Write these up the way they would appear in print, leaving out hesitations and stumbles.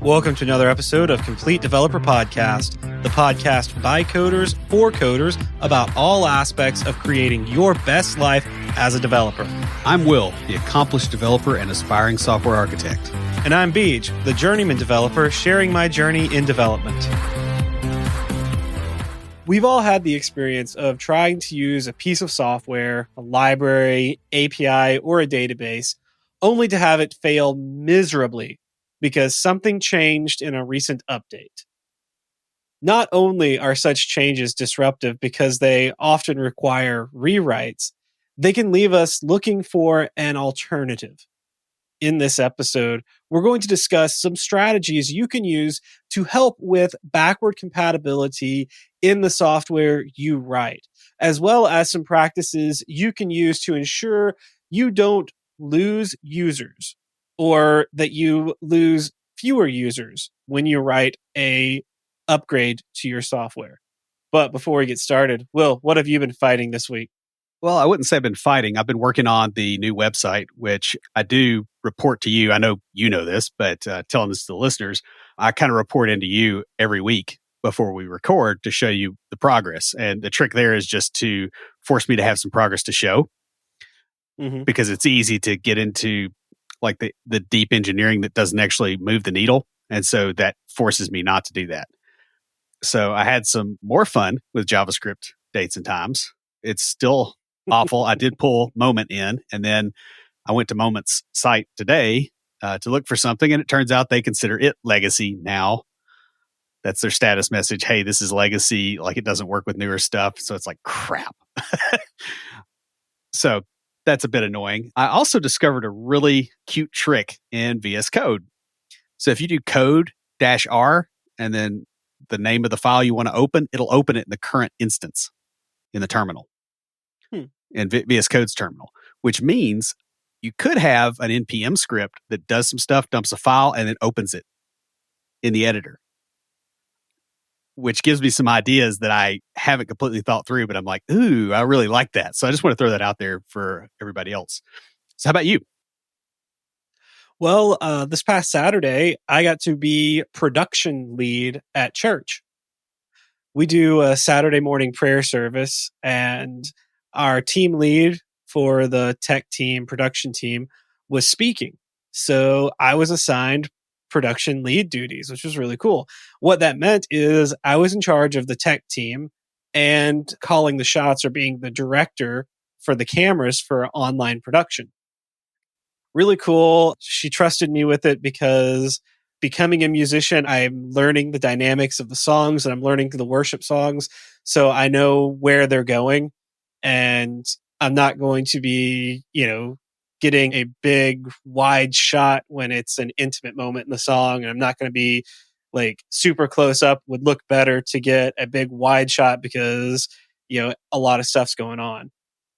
Welcome to another episode of Complete Developer Podcast, the podcast by coders for coders about all aspects of creating your best life as a developer. I'm Will, the accomplished developer and aspiring software architect. And I'm Beej, the journeyman developer sharing my journey in development. We've all had the experience of trying to use a piece of software, a library, API, or a database, only to have it fail miserably because something changed in a recent update. Not only are such changes disruptive because they often require rewrites, they can leave us looking for an alternative. In this episode, we're going to discuss some strategies you can use to help with backward compatibility in the software you write, as well as some practices you can use to ensure you don't lose users or that you lose fewer users when you write a upgrade to your software. But before we get started, Will, what have you been fighting this week? Well, I wouldn't say I've been fighting. I've been working on the new website, which I do report to you. I know you know this, but telling this to the listeners, I kind of report into you every week before we record to show you the progress. And the trick there is just to force me to have some progress to show, because it's easy to get into like the deep engineering that doesn't actually move the needle. And so that forces me not to do that. So I had some more fun with JavaScript dates and times. It's still awful. I did pull Moment in, and then I went to Moment's site today to look for something, and it turns out they consider it legacy now. That's their status message. Hey, this is legacy. Like, it doesn't work with newer stuff. So it's like, crap. So that's a bit annoying. I also discovered a really cute trick in VS Code. So if you do code-R and then the name of the file you want to open, it'll open it in the current instance in the terminal, in VS Code's terminal, which means you could have an NPM script that does some stuff, dumps a file, and then opens it in the editor, which gives me some ideas that I haven't completely thought through, but I'm like, ooh, I really like that. So I just want to throw that out there for everybody else. So how about you? Well, this past Saturday, I got to be production lead at church. We do a Saturday morning prayer service, and our team lead for the tech team, production team, was speaking. So I was assigned production lead duties, which was really cool. What that meant is I was in charge of the tech team and calling the shots or being the director for the cameras for online production. Really cool. She trusted me with it because becoming a musician, I'm learning the dynamics of the songs and I'm learning the worship songs. So I know where they're going, and I'm not going to be, getting a big wide shot when it's an intimate moment in the song. And I'm not going to be like super close up. Would look better to get a big wide shot because, a lot of stuff's going on.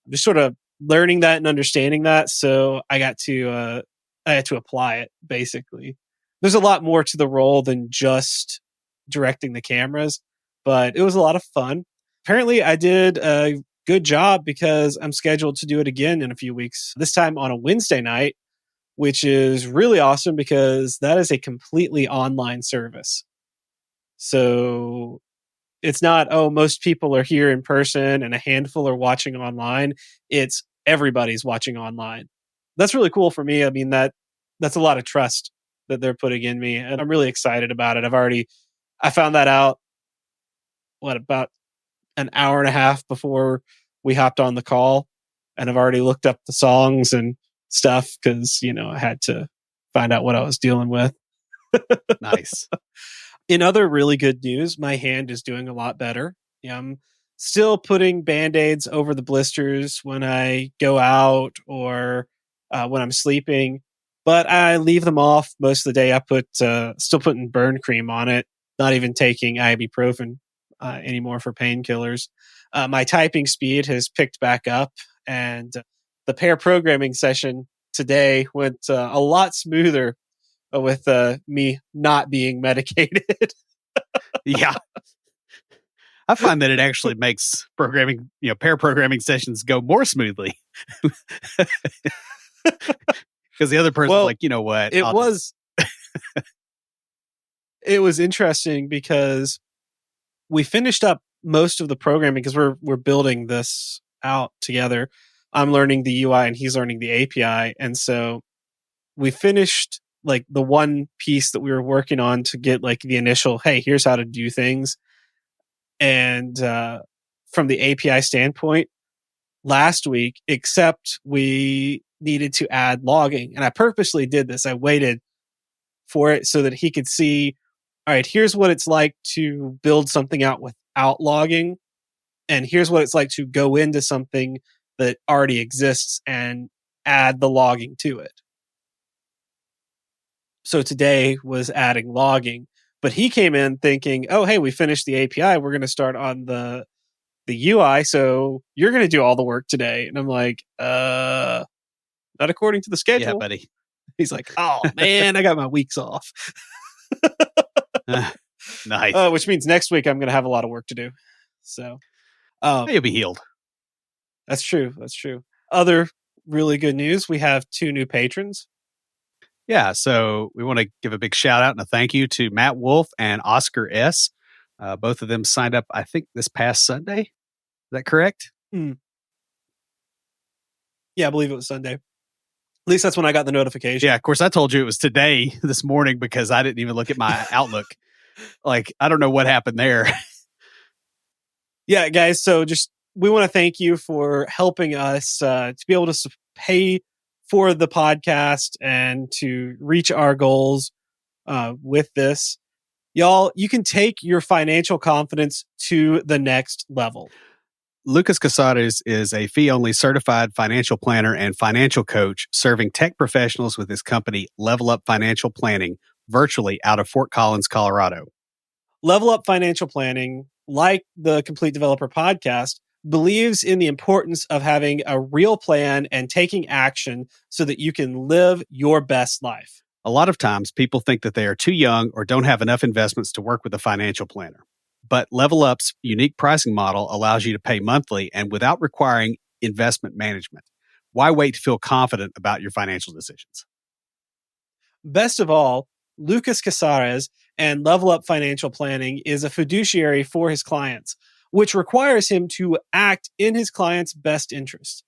I'm just sort of learning that and understanding that. So I had to apply it basically. There's a lot more to the role than just directing the cameras, but it was a lot of fun. Apparently I did a good job because I'm scheduled to do it again in a few weeks, this time on a Wednesday night, which is really awesome because that is a completely online service. So it's not, most people are here in person and a handful are watching online. It's everybody's watching online. That's really cool for me. I mean, that's a lot of trust that they're putting in me, and I'm really excited about it. I found that out, about an hour and a half before we hopped on the call, and I've already looked up the songs and stuff because, I had to find out what I was dealing with. Nice. In other really good news, my hand is doing a lot better. I'm still putting Band-Aids over the blisters when I go out or when I'm sleeping, but I leave them off most of the day. I still putting burn cream on it, not even taking ibuprofen anymore for painkillers. My typing speed has picked back up, and the pair programming session today went a lot smoother with me not being medicated. Yeah. I find that it actually makes programming, pair programming sessions go more smoothly. Because the other person's like, you know what? it was interesting because we finished up most of the programming because we're building this out together. I'm learning the UI and he's learning the API. And so we finished like the one piece that we were working on to get like the initial, hey, here's how to do things. And from the API standpoint, last week, except we needed to add logging. And I purposely did this. I waited for it so that he could see, all right, here's what it's like to build something out without logging. And here's what it's like to go into something that already exists and add the logging to it. So today was adding logging, but he came in thinking, oh, hey, we finished the API. We're going to start on the UI. So you're going to do all the work today. And I'm like, not according to the schedule. Yeah, buddy. He's like, oh man, I got my weeks off. Nice. Which means next week I'm going to have a lot of work to do. So you'll be healed. That's true. That's true. Other really good news. We have 2 new patrons. Yeah, so we want to give a big shout out and a thank you to Matt Wolf and Oscar S. Both of them signed up, I think, this past Sunday. Is that correct? Yeah, I believe it was Sunday. At least that's when I got the notification. Yeah, of course, I told you it was today, this morning, because I didn't even look at my Outlook. Like, I don't know what happened there. Yeah, guys, so just we want to thank you for helping us to be able to pay for the podcast and to reach our goals with this. Y'all, you can take your financial confidence to the next level. Lucas Casares is a fee-only certified financial planner and financial coach serving tech professionals with his company, Level Up Financial Planning, virtually out of Fort Collins, Colorado. Level Up Financial Planning, like the Complete Developer podcast, believes in the importance of having a real plan and taking action so that you can live your best life. A lot of times, people think that they are too young or don't have enough investments to work with a financial planner. But Level Up's unique pricing model allows you to pay monthly and without requiring investment management. Why wait to feel confident about your financial decisions? Best of all, Lucas Casares and Level Up Financial Planning is a fiduciary for his clients, which requires him to act in his client's best interest.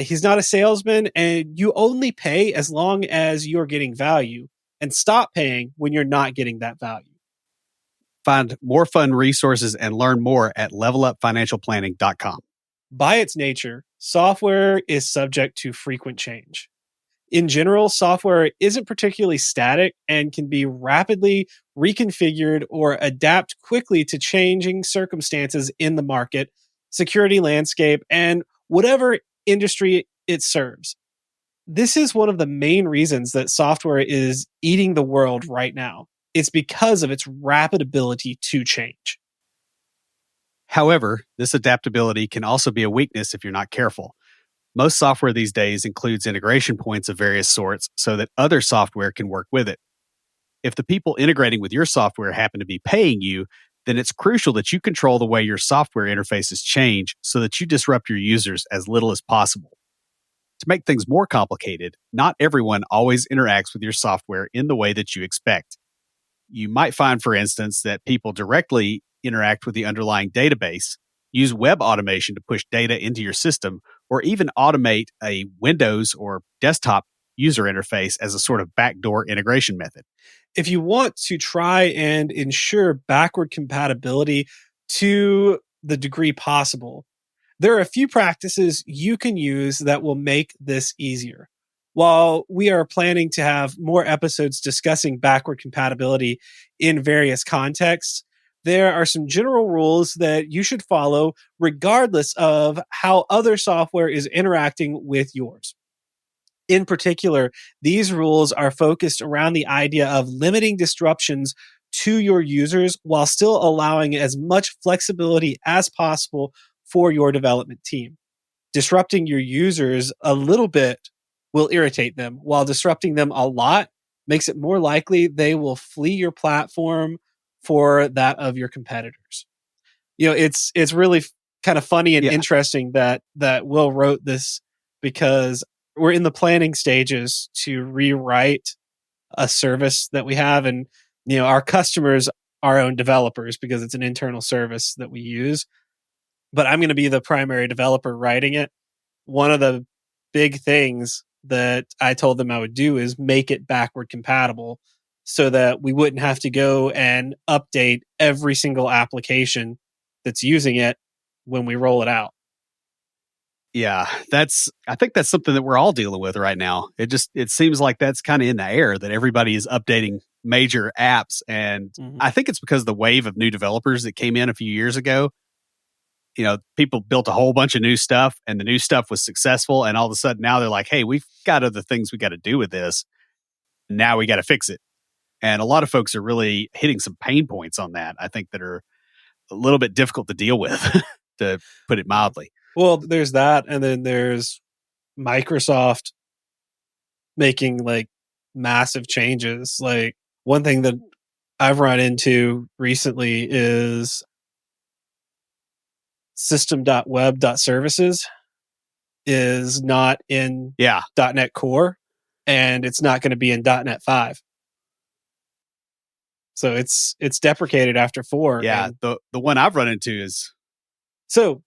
He's not a salesman, and you only pay as long as you're getting value, and stop paying when you're not getting that value. Find more fun resources and learn more at levelupfinancialplanning.com. By its nature, software is subject to frequent change. In general, software isn't particularly static and can be rapidly reconfigured or adapt quickly to changing circumstances in the market, security landscape, and whatever industry it serves. This is one of the main reasons that software is eating the world right now. It's because of its rapid ability to change. However, this adaptability can also be a weakness if you're not careful. Most software these days includes integration points of various sorts so that other software can work with it. If the people integrating with your software happen to be paying you, then it's crucial that you control the way your software interfaces change so that you disrupt your users as little as possible. To make things more complicated, not everyone always interacts with your software in the way that you expect. You might find, for instance, that people directly interact with the underlying database, use web automation to push data into your system, or even automate a Windows or desktop user interface as a sort of backdoor integration method. If you want to try and ensure backward compatibility to the degree possible, there are a few practices you can use that will make this easier. While we are planning to have more episodes discussing backward compatibility in various contexts, there are some general rules that you should follow regardless of how other software is interacting with yours. In particular, these rules are focused around the idea of limiting disruptions to your users while still allowing as much flexibility as possible for your development team. Disrupting your users a little bit will irritate them, while disrupting them a lot makes it more likely they will flee your platform for that of your competitors. You know, it's really kind of funny and interesting that Will wrote this because we're in the planning stages to rewrite a service that we have, and Our customers, our own developers, because it's an internal service that we use. But I'm going to be the primary developer writing it. One of the big things that I told them I would do is make it backward compatible so that we wouldn't have to go and update every single application that's using it when we roll it out. Yeah, I think that's something that we're all dealing with right now. It seems like that's kind of in the air that everybody is updating major apps. And I think it's because of the wave of new developers that came in a few years ago. People built a whole bunch of new stuff and the new stuff was successful. And all of a sudden now they're like, hey, we've got other things we got to do with this. Now we got to fix it. And a lot of folks are really hitting some pain points on that, I think, that are a little bit difficult to deal with, to put it mildly. Well, there's that. And then there's Microsoft making like massive changes. Like one thing that I've run into recently is system.web.services is not in .NET Core, and it's not going to be in .NET 5. So it's deprecated after 4. Yeah, the one I've run into is... So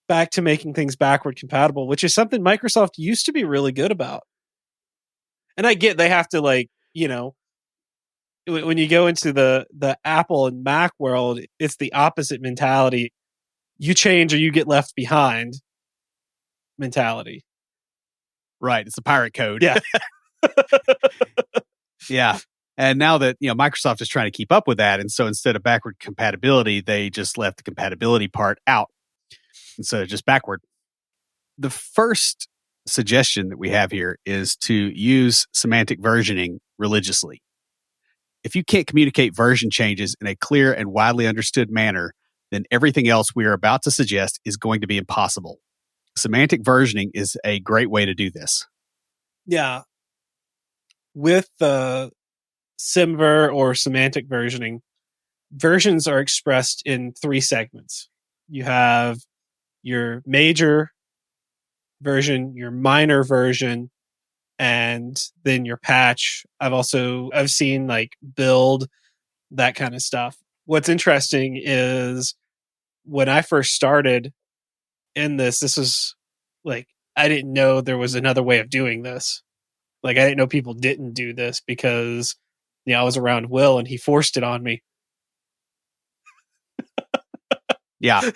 back to making things backward compatible, which is something Microsoft used to be really good about. And I get they have to, like, when you go into the Apple and Mac world, it's the opposite mentality. You change or you get left behind mentality. Right. It's the pirate code. Yeah. Yeah. And now that, Microsoft is trying to keep up with that. And so instead of backward compatibility, they just left the compatibility part out. And so just backward. The first suggestion that we have here is to use semantic versioning religiously. If you can't communicate version changes in a clear and widely understood manner, then everything else we are about to suggest is going to be impossible. Semantic versioning is a great way to do this. Yeah. With the SymVer or semantic versioning, versions are expressed in 3 segments. You have your major version, your minor version, and then your patch. I've seen like build, that kind of stuff. What's interesting is when I first started in this was like, I didn't know there was another way of doing this. Like, I didn't know people didn't do this because, I was around Will and he forced it on me. Yeah.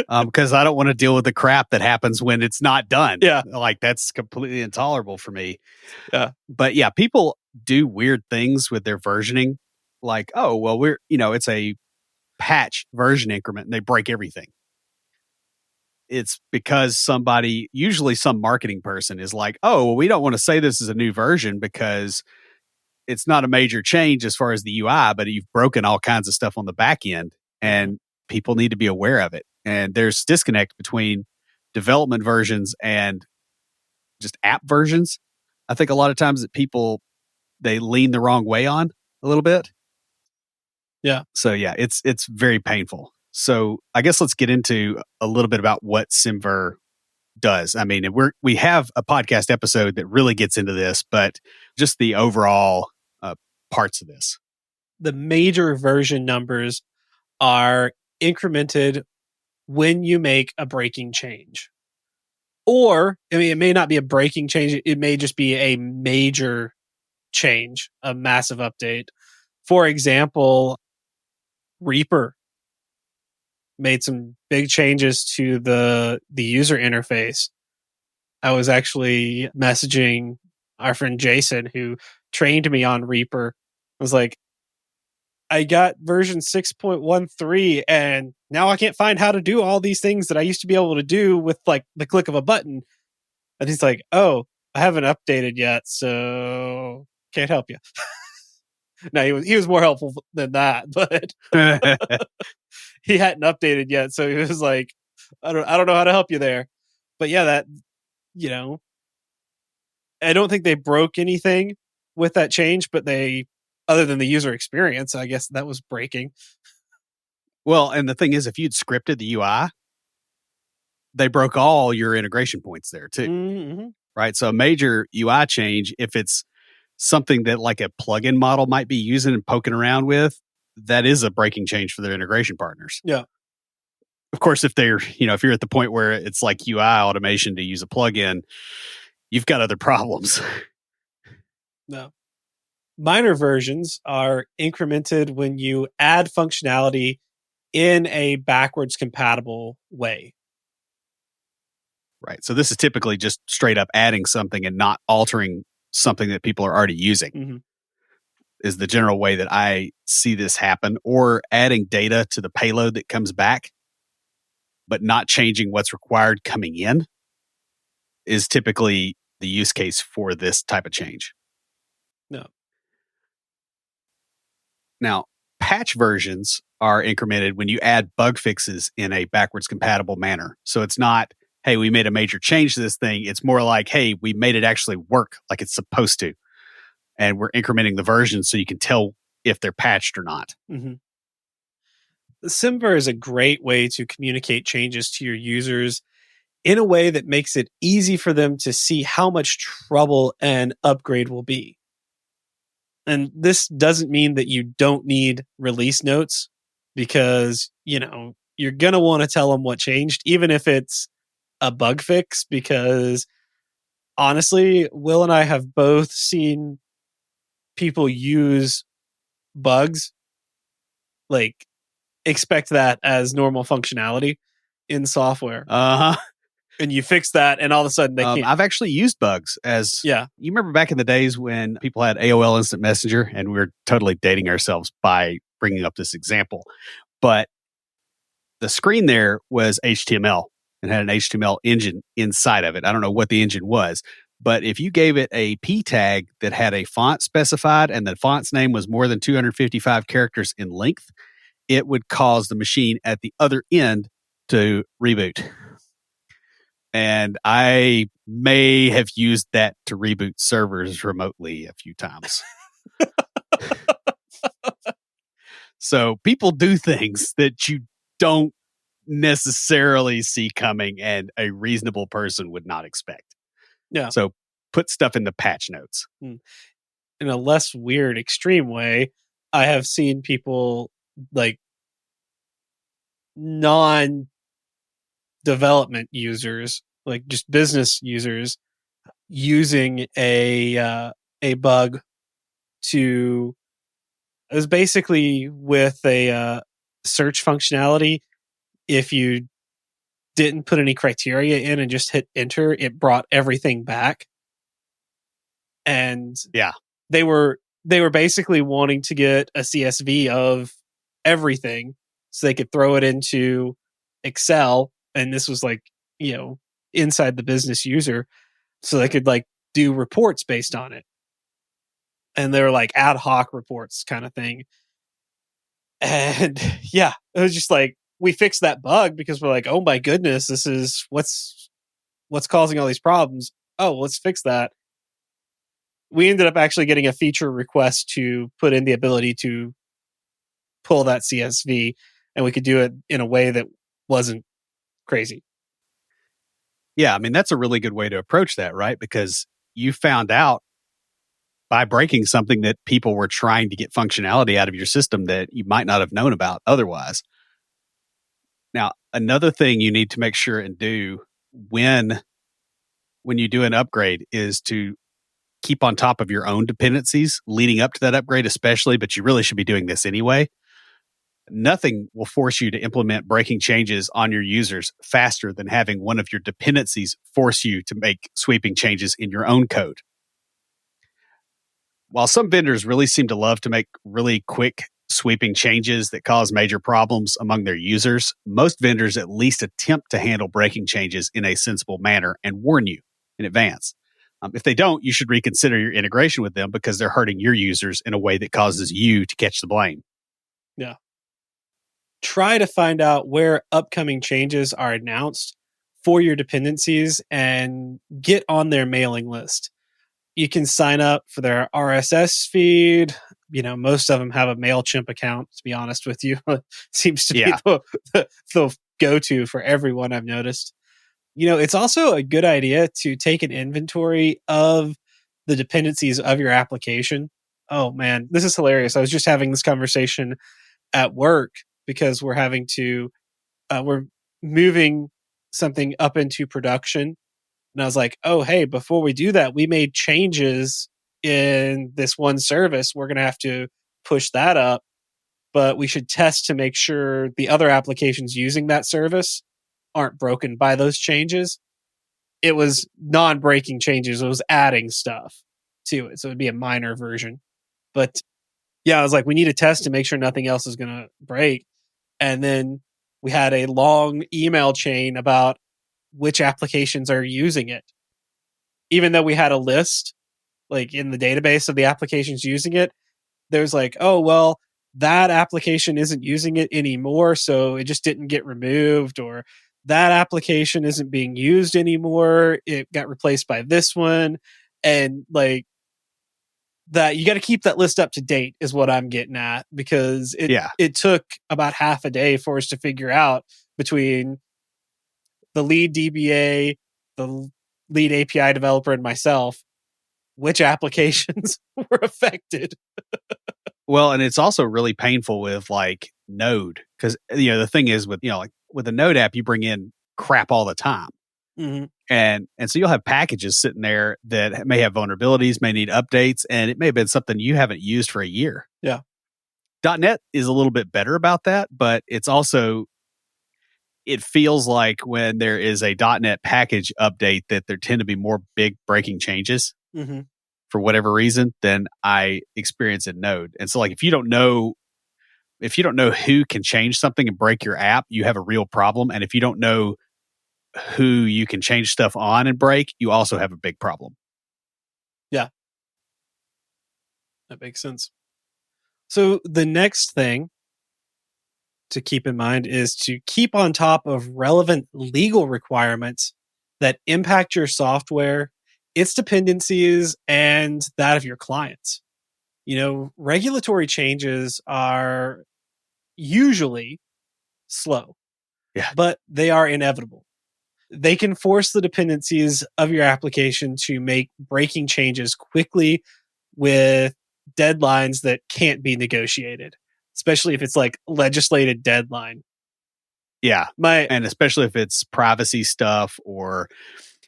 Because I don't want to deal with the crap that happens when it's not done. Yeah. Like, that's completely intolerable for me. Yeah. But yeah, people do weird things with their versioning. Like, oh, well, it's a patch version increment and they break everything. It's because usually some marketing person is like, oh, well, we don't want to say this is a new version because it's not a major change as far as the UI, but you've broken all kinds of stuff on the back end and people need to be aware of it. And there's disconnect between development versions and just app versions. I think a lot of times that people, they lean the wrong way on a little bit. Yeah. So yeah, it's very painful. So I guess let's get into a little bit about what SymVer does. I mean, we have a podcast episode that really gets into this, but just the overall parts of this. The major version numbers are incremented when you make a breaking change. Or, it may not be a breaking change. It may just be a major change, a massive update. For example, Reaper made some big changes to the user interface. I was actually messaging our friend Jason, who trained me on Reaper. I was like, I got version 6.13 and now I can't find how to do all these things that I used to be able to do with like the click of a button. And he's like, oh, I haven't updated yet, so can't help you. No, he was more helpful than that, but he hadn't updated yet, so he was like, I don't know how to help you there. But yeah, that, I don't think they broke anything with that change, but other than the user experience, I guess that was breaking. Well, and the thing is, if you'd scripted the UI, they broke all your integration points there too. Mm-hmm. Right. So a major UI change, if it's something that like a plugin model might be using and poking around with, that is a breaking change for their integration partners. Yeah. Of course, if they're, if you're at the point where it's like UI automation to use a plugin, you've got other problems. No. Minor versions are incremented when you add functionality in a backwards compatible way. Right. So this is typically just straight up adding something and not altering something that people are already using. Mm-hmm. Is the general way that I see this happen, or adding data to the payload that comes back, but not changing what's required coming in is typically the use case for this type of change. No. Now, patch versions are incremented when you add bug fixes in a backwards compatible manner. So it's not, hey, we made a major change to this thing. It's more like, hey, we made it actually work like it's supposed to. And we're incrementing the version so you can tell if they're patched or not. Mm-hmm. Symver is a great way to communicate changes to your users in a way that makes it easy for them to see how much trouble an upgrade will be. And this doesn't mean that you don't need release notes, because, you're going to want to tell them what changed, even if it's a bug fix, because honestly, Will and I have both seen people use bugs, like, expect that as normal functionality in software. And you fix that, and all of a sudden they can't. I've actually used bugs as, Yeah. You remember back in the days when people had AOL Instant Messenger, and we were totally dating ourselves by bringing up this example. But the screen there was HTML and had an HTML engine inside of it. I don't know what the engine was, but if you gave it a P tag that had a font specified and the font's name was more than 255 characters in length, it would cause the machine at the other end to reboot. And I may have used that to reboot servers remotely a few times. So people do things that you don't necessarily see coming and a reasonable person would not expect. Yeah. So put stuff in the patch notes. In a less weird, extreme way, I have seen people, like, non-development users, like just business users, using a bug to, it was basically with a search functionality. If you didn't put any criteria in and just hit enter, it brought everything back. And yeah, they were basically wanting to get a CSV of everything so they could throw it into Excel. And this was like, inside the business user, so they could like do reports based on it. And they're like ad hoc reports kind of thing. And yeah, it was just like, we fixed that bug because we're like, oh my goodness, this is what's causing all these problems. Oh, let's fix that. We ended up actually getting a feature request to put in the ability to pull that CSV, and we could do it in a way that wasn't crazy. Yeah, I mean, that's a really good way to approach that, right? Because you found out by breaking something that people were trying to get functionality out of your system that you might not have known about otherwise. Now, another thing you need to make sure and do when you do an upgrade is to keep on top of your own dependencies leading up to that upgrade, especially, but you really should be doing this anyway. Nothing will force you to implement breaking changes on your users faster than having one of your dependencies force you to make sweeping changes in your own code. While some vendors really seem to love to make really quick sweeping changes that cause major problems among their users, most vendors at least attempt to handle breaking changes in a sensible manner and warn you in advance. If they don't, you should reconsider your integration with them because they're hurting your users in a way that causes you to catch the blame. Yeah. Try to find out where upcoming changes are announced for your dependencies and get on their mailing list. You can sign up for their RSS feed. Most of them have a MailChimp account, to be honest with you. It seems to be the go-to for everyone, I've noticed. It's also a good idea to take an inventory of the dependencies of your application. Oh man, this is hilarious. I was just having this conversation at work because we're moving something up into production. And I was like, oh, hey, before we do that, we made changes in this one service. We're going to have to push that up, but we should test to make sure the other applications using that service aren't broken by those changes. It was non-breaking changes. It was adding stuff to it. So it'd be a minor version. But yeah, I was like, we need a test to make sure nothing else is going to break. And then we had a long email chain about which applications are using it. Even though we had a list like in the database of the applications using it, there's like, oh, well, that application isn't using it anymore, so it just didn't get removed, or that application isn't being used anymore. It got replaced by this one. And like that, you got to keep that list up to date is what I'm getting at, because it took about half a day for us to figure out between the lead DBA, the lead API developer, and myself, which applications were affected. Well, and it's also really painful with like Node because the thing is with like with a Node app, you bring in crap all the time, and so you'll have packages sitting there that may have vulnerabilities, may need updates, and it may have been something you haven't used for a year. Yeah. .NET is a little bit better about that, but it's also it feels like when there is a .NET package update that there tend to be more big breaking changes. For whatever reason than I experience in Node. And so like if you don't know who can change something and break your app, you have a real problem. And if you don't know who you can change stuff on and break, you also have a big problem. Yeah. That makes sense. So the next thing to keep in mind is to keep on top of relevant legal requirements that impact your software, its dependencies, and that of your clients. Regulatory changes are usually slow, but they are inevitable. They can force the dependencies of your application to make breaking changes quickly with deadlines that can't be negotiated, especially if it's like legislated deadline. Yeah. And especially if it's privacy stuff or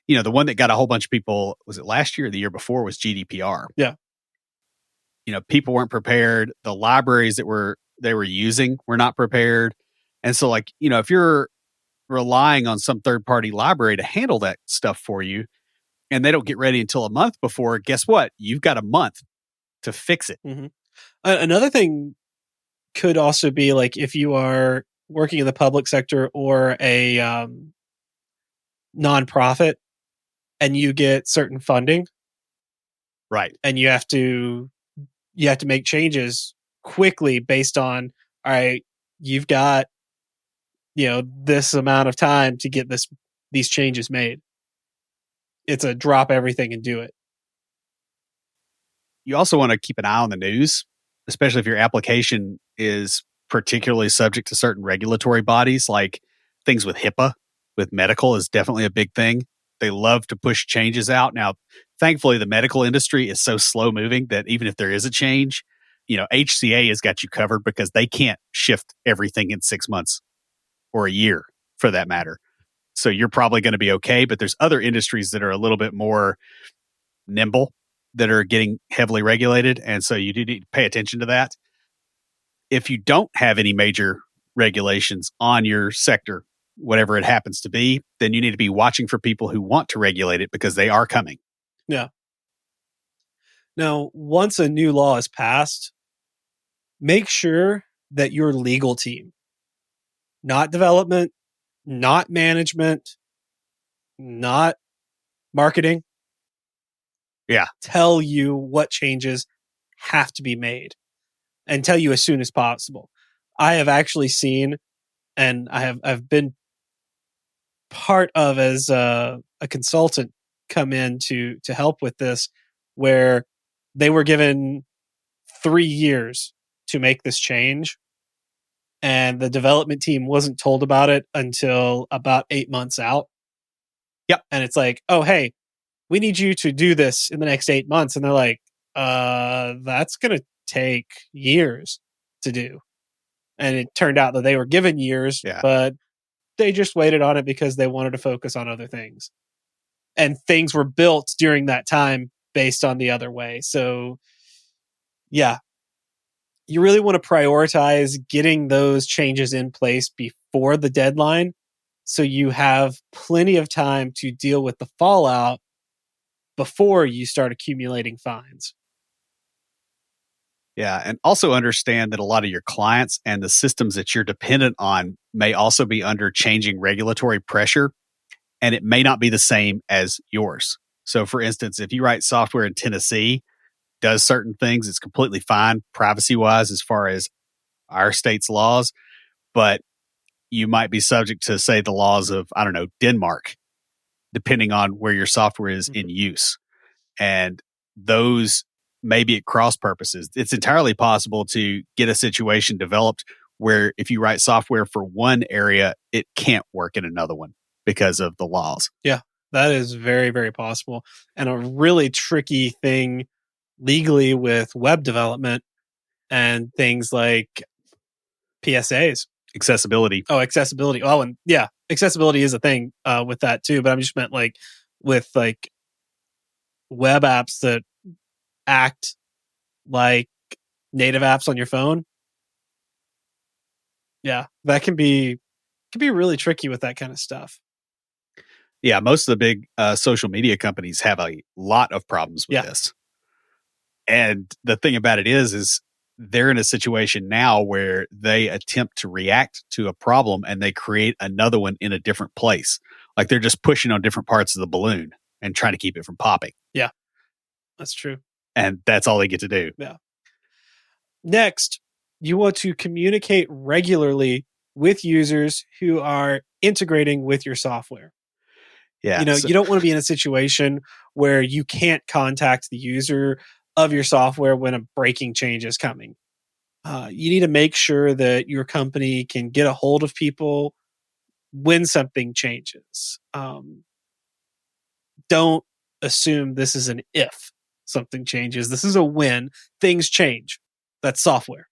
the one that got a whole bunch of people, was it last year or the year before, was GDPR. Yeah. People weren't prepared. The libraries that they were using were not prepared. And so like, if you're relying on some third-party library to handle that stuff for you and they don't get ready until a month before, guess what? You've got a month to fix it. Another thing could also be like if you are working in the public sector or a nonprofit and you get certain funding, right? And you have to make changes quickly based on, all right, you've got this amount of time to get these changes made. It's a drop everything and do it. You also want to keep an eye on the news, especially if your application is particularly subject to certain regulatory bodies, like things with HIPAA, with medical is definitely a big thing. They love to push changes out. Now, thankfully, the medical industry is so slow moving that even if there is a change, HCA has got you covered because they can't shift everything in 6 months or a year for that matter. So you're probably going to be okay. But there's other industries that are a little bit more nimble that are getting heavily regulated. And so you do need to pay attention to that. If you don't have any major regulations on your sector, whatever it happens to be, then you need to be watching for people who want to regulate it because they are coming. Yeah. Now, once a new law is passed, make sure that your legal team, not development, not management, not marketing, tell you what changes have to be made and tell you as soon as possible. I have actually seen, and I've been part of as a consultant come in to help with this, where they were given 3 years to make this change, and the development team wasn't told about it until about 8 months out. Yep. And it's like, oh, hey, we need you to do this in the next 8 months. And they're like, that's going to take years to do. And it turned out that they were given years, Yeah. but they just waited on it because they wanted to focus on other things. And things were built during that time based on the other way. So, yeah, you really want to prioritize getting those changes in place before the deadline so you have plenty of time to deal with the fallout before you start accumulating fines. Yeah. And also understand that a lot of your clients and the systems that you're dependent on may also be under changing regulatory pressure, and it may not be the same as yours. So, for instance, if you write software in Tennessee, does certain things, it's completely fine privacy wise as far as our state's laws, but you might be subject to, say, the laws of, I don't know, Denmark, depending on where your software is in Mhm. use. And those may be at cross purposes. It's entirely possible to get a situation developed where if you write software for one area, it can't work in another one because of the laws. Yeah, that is very, very possible. And a really tricky thing legally with web development and things like PSAs. Accessibility. Oh, accessibility. Oh, and yeah, accessibility is a thing with that too. But I'm just meant like with like web apps that act like native apps on your phone. Yeah, that can be really tricky with that kind of stuff. Yeah, most of the big social media companies have a lot of problems with Yeah. this. And the thing about it is they're in a situation now where they attempt to react to a problem and they create another one in a different place. Like they're just pushing on different parts of the balloon and trying to keep it from popping. Yeah, that's true. And that's all they get to do. Yeah. Next, you want to communicate regularly with users who are integrating with your software. Yeah. So, You don't want to be in a situation where you can't contact the user of your software when a breaking change is coming. You need to make sure that your company can get a hold of people when something changes. Don't assume this is an if something changes. This is a when things change. That's software.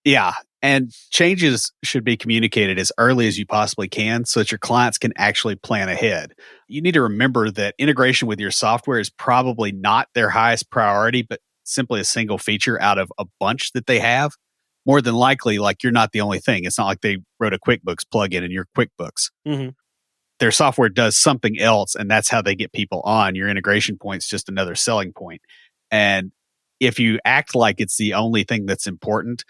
yeah. And changes should be communicated as early as you possibly can so that your clients can actually plan ahead. You need to remember that integration with your software is probably not their highest priority, but simply a single feature out of a bunch that they have. More than likely, like you're not the only thing. It's not like they wrote a QuickBooks plugin in your QuickBooks. Mm-hmm. Their software does something else, and that's how they get people on. Your integration point's just another selling point. And if you act like it's the only thing that's important,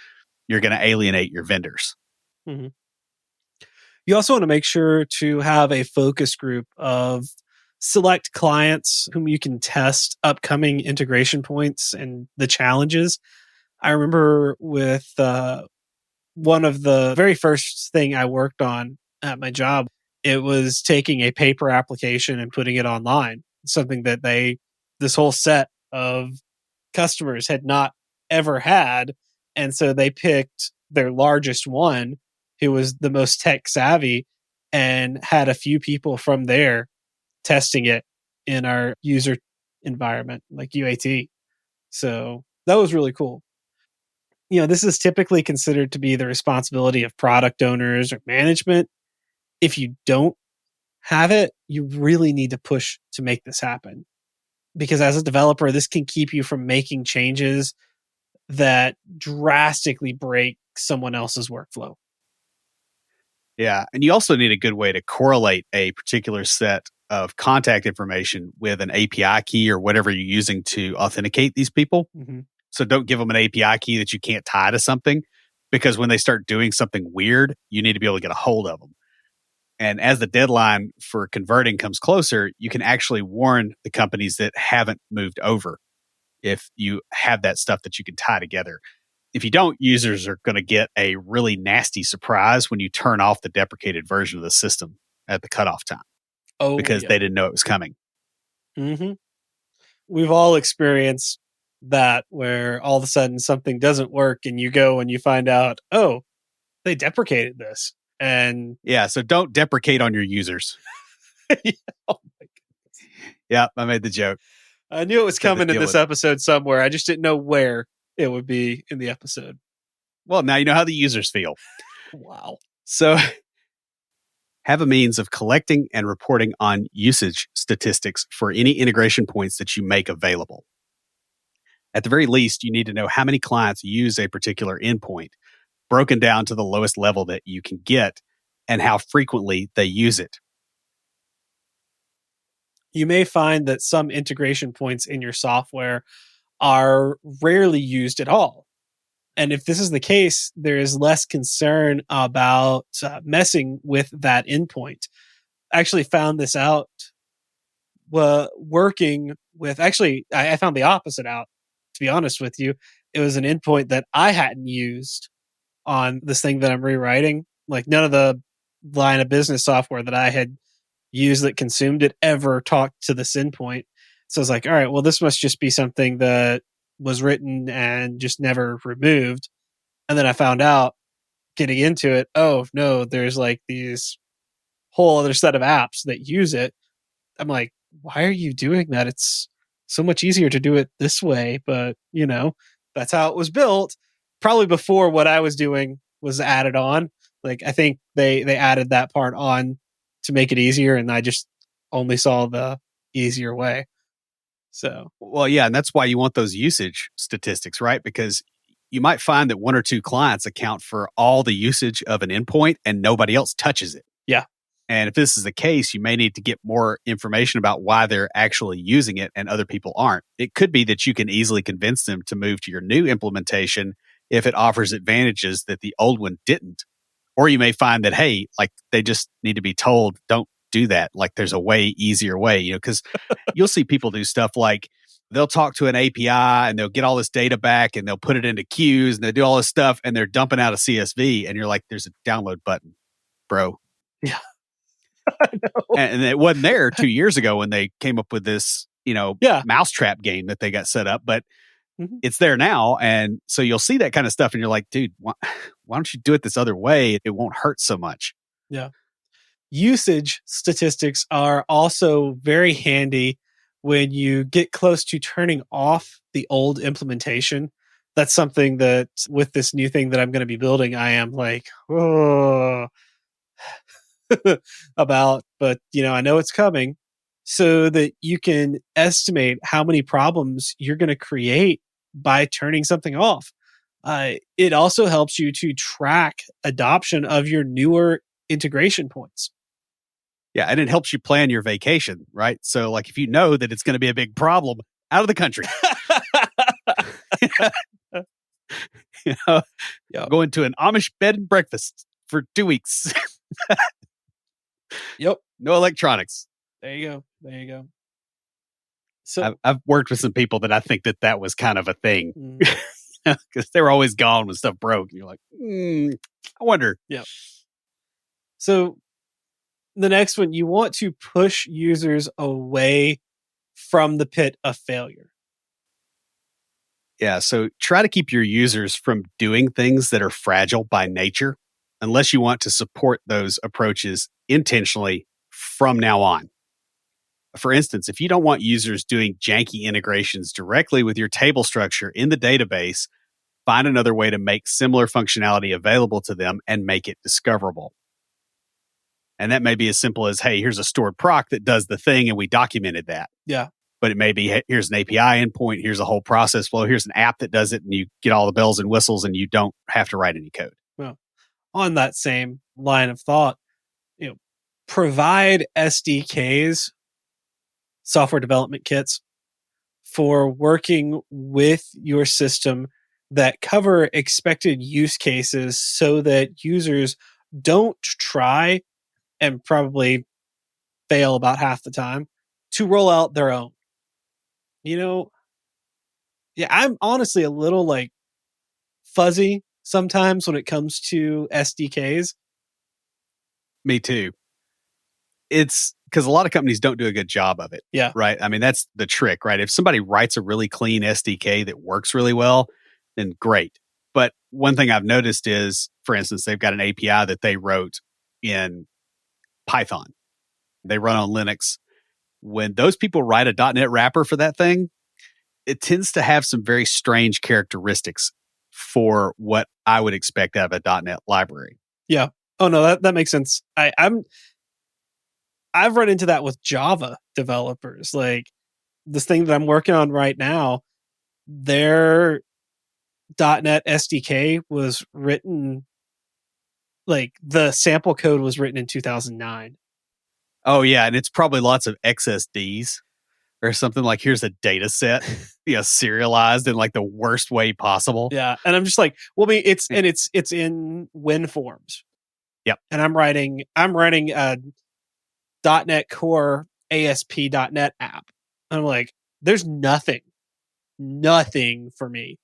you're going to alienate your vendors. Mm-hmm. You also want to make sure to have a focus group of select clients whom you can test upcoming integration points and the challenges. I remember with one of the very first thing I worked on at my job, it was taking a paper application and putting it online. Something that this whole set of customers had not ever had. And so they picked their largest one who was the most tech savvy and had a few people from there testing it in our user environment, like UAT. So that was really cool. This is typically considered to be the responsibility of product owners or management. If you don't have it, you really need to push to make this happen. Because as a developer, this can keep you from making changes that drastically break someone else's workflow. Yeah. And you also need a good way to correlate a particular set of contact information with an API key or whatever you're using to authenticate these people. Mm-hmm. So don't give them an API key that you can't tie to something, because when they start doing something weird, you need to be able to get a hold of them. And as the deadline for converting comes closer, you can actually warn the companies that haven't moved over if you have that stuff that you can tie together. If you don't, users are going to get a really nasty surprise when you turn off the deprecated version of the system at the cutoff time Oh, because yeah. they didn't know it was coming. Mm-hmm. We've all experienced that where all of a sudden something doesn't work and you go and you find out, oh, they deprecated this. And Yeah, so don't deprecate on your users. yeah, oh my Yeah, I made the joke. I knew it was Had to coming in steal this it. episode somewhere. I just didn't know where it would be in the episode. Well, now you know how the users feel. Wow. So have a means of collecting and reporting on usage statistics for any integration points that you make available. At the very least, you need to know how many clients use a particular endpoint, broken down to the lowest level that you can get, and how frequently they use it. You may find that some integration points in your software are rarely used at all. And if this is the case, there is less concern about messing with that endpoint. I actually found this out working with, I found the opposite out, to be honest with you. It was an endpoint that I hadn't used on this thing that I'm rewriting. Like none of the line of business software that I had used that consumed it ever talked to this endpoint. So I was like, all right, well, this must just be something that was written and just never removed. And then I found out getting into it, oh no, there's like these whole other set of apps that use it. I'm like, why are you doing that? It's so much easier to do it this way, but that's how it was built. Probably before what I was doing was added on. Like I think they added that part on to make it easier, and I just only saw the easier way. So Well, yeah, and that's why you want those usage statistics, right? Because you might find that one or two clients account for all the usage of an endpoint and nobody else touches it. yeah, And if this is the case, you may need to get more information about why they're actually using it and other people aren't. It could be that you can easily convince them to move to your new implementation if it offers advantages that the old one didn't. Or you may find that, hey, like they just need to be told, don't do that. Like there's a way easier way, because you'll see people do stuff like they'll talk to an API and they'll get all this data back and they'll put it into queues and they'll do all this stuff and they're dumping out a CSV. And you're like, there's a download button, bro. yeah, And it wasn't there 2 years ago when they came up with this, yeah. mousetrap game that they got set up, but Mm-hmm. it's there now. And so you'll see that kind of stuff and you're like, dude, why don't you do it this other way? It won't hurt so much. Yeah. Usage statistics are also very handy when you get close to turning off the old implementation. That's something that with this new thing that I'm going to be building, I am like, oh, about, but I know it's coming so that you can estimate how many problems you're going to create by turning something off. It also helps you to track adoption of your newer integration points. Yeah. And it helps you plan your vacation, right? So, like, if you know that it's going to be a big problem, out of the country. Yep. Going to an Amish bed and breakfast for 2 weeks. Yep. No electronics. There you go. There you go. So I've worked with some people that I think that was kind of a thing mm, because they were always gone when stuff broke. And you're like, I wonder. yeah. So the next one, you want to push users away from the pit of failure. Yeah. So try to keep your users from doing things that are fragile by nature, unless you want to support those approaches intentionally from now on. For instance, if you don't want users doing janky integrations directly with your table structure in the database, find another way to make similar functionality available to them and make it discoverable. And that may be as simple as, hey, here's a stored proc that does the thing and we documented that. Yeah. But it may be, hey, here's an API endpoint, here's a whole process flow, here's an app that does it, and you get all the bells and whistles and you don't have to write any code. Well, on that same line of thought, provide SDKs, software development kits, for working with your system that cover expected use cases so that users don't try and probably fail about half the time to roll out their own. Yeah, I'm honestly a little like fuzzy sometimes when it comes to SDKs. Me too. It's because a lot of companies don't do a good job of it. Yeah. Right. I mean, that's the trick, right? If somebody writes a really clean SDK that works really well, then great. But one thing I've noticed is, for instance, they've got an API that they wrote in Python. They run on Linux. when those people write a .NET wrapper for that thing, it tends to have some very strange characteristics for what I would expect out of a .NET library. Yeah. Oh no, that makes sense. I've run into that with Java developers. Like this thing that I'm working on right now, their .NET SDK was written, like the sample code was written in 2009. Oh yeah, and it's probably lots of XSDs or something like here's a data set, serialized in like the worst way possible. Yeah, and I'm just like, well, I mean, it's in WinForms. Yep. And I'm writing a .NET Core ASP.NET app. I'm like, there's nothing for me